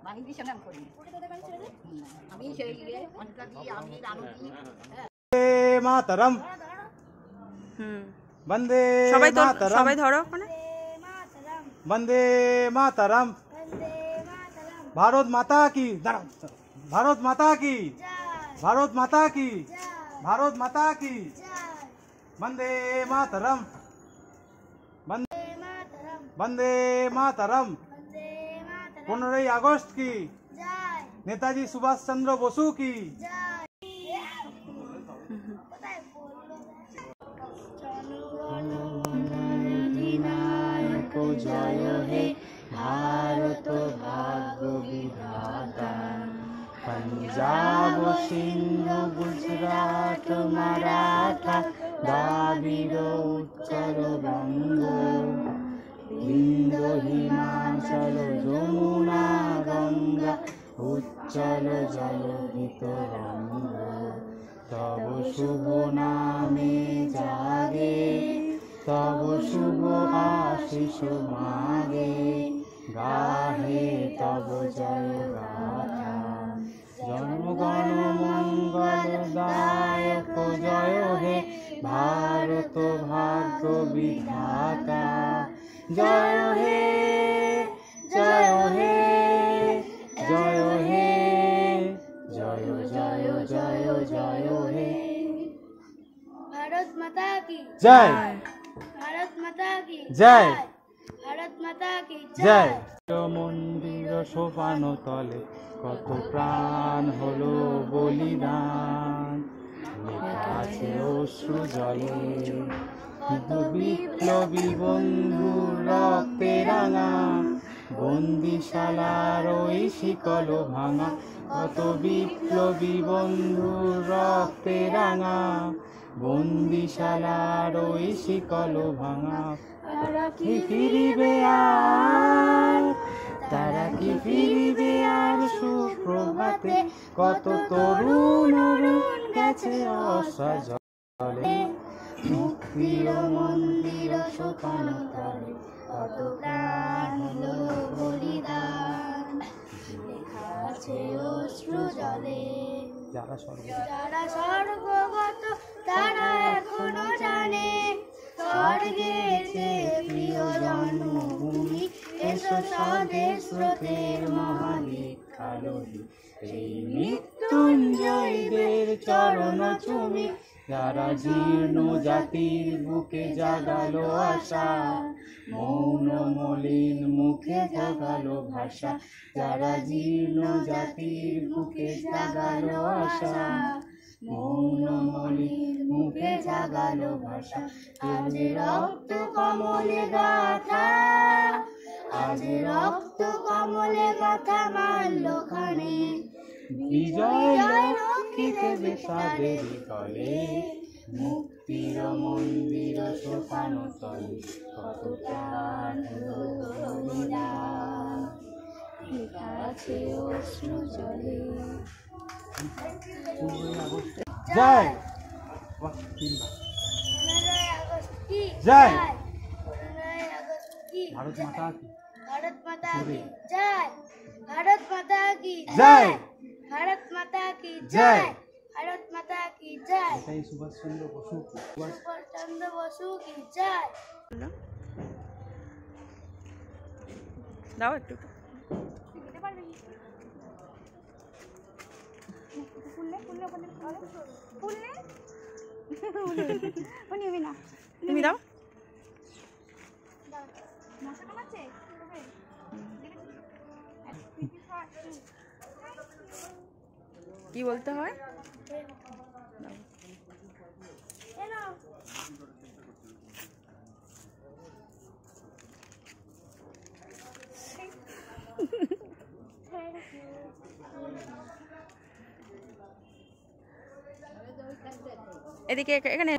মাহিদির সঙ্গে আমি করি আমি সেই অনিতা দি আমি রানু দি মাতরম বন্দে মাতরম সবাই ধরো ওখানে বন্দে মাতরম ভারত মাতা কি ভারত মাতা কি ভারত মাতা কি ভারত মাতা কি বন্দে মাতরম বন্দে মাতরম 15 আগস্ট কি नेताजी सुभाष चंद्र बसु की जय हे भारत भाग्य विधाता पंजाब सिंधु गुजरात मराठा द्राविड़ उत्कल बंग विंध्य हिमाचल यमुना गंगा उच्चल जलधित रंग तब शुभ नामे जागे तब शुभ आशीष मागे गाहे तब जय गाथा जनगण मंगल दायक जय हे भारत भाग्य विधाता जय हे जय हे जय हे जय जय जय जय हे भारत माता की जय भारत माता की जय भारत माता की जय मंदिर सोपान तले कत प्राण हलो बलिदान लेखा आछे अश्रु जले विप्लबी बंधु रक्ते राঙা बंदिशालार ओई शिकल भाঙা कत विप्लबी बंधु रक्ते राঙা बंदिशालार ओई शिकल भाঙা तारा की फिरिबे आर तारा की फिरिबे आर सुप्रभाते कत तरुण गेছে অসজলে মুক্তির মন্দির সোপান তলে কত প্রাণ হলো বলিদান লেখা আছে অশ্রু জলে যারা স্বর্গগত তারা এখনো জানে স্বর্গের যে প্রিয় জন্মভূমি এসো স্বদেশ স্রোতের মহাদীক্ষালোহী এই মৃত্যুঞ্জয়ীদের চরণ চুমি যারা জীর্ণ জাতির বুকে জাগালো আশা মৌন মলিন মুখে জাগালো ভাষা যারা জীর্ণ জাতির বুকে জাগালো আশা মৌন মলিন মুখে জাগালো ভাষা আজ রক্ত কমলে গাথা আজ রক্ত কমলে গাথা মাল্য খানে বিজয় লক্ষ্মীতে বিষাদের তলে মুক্তির মন্দির সোপান তলে কত প্রাণ হলো বলিদান লেখা আছে অশ্রু জলে जय जय भारत माता की भारत माता की जय भारत माता की जय भारत माता की जय भारत माता की जय नेताजी सुभाष चंद्र बसु की सुभाष चंद्र बसु की जय দাও একটু তুমি দাও কি বলতে হয় এদিকে এখানে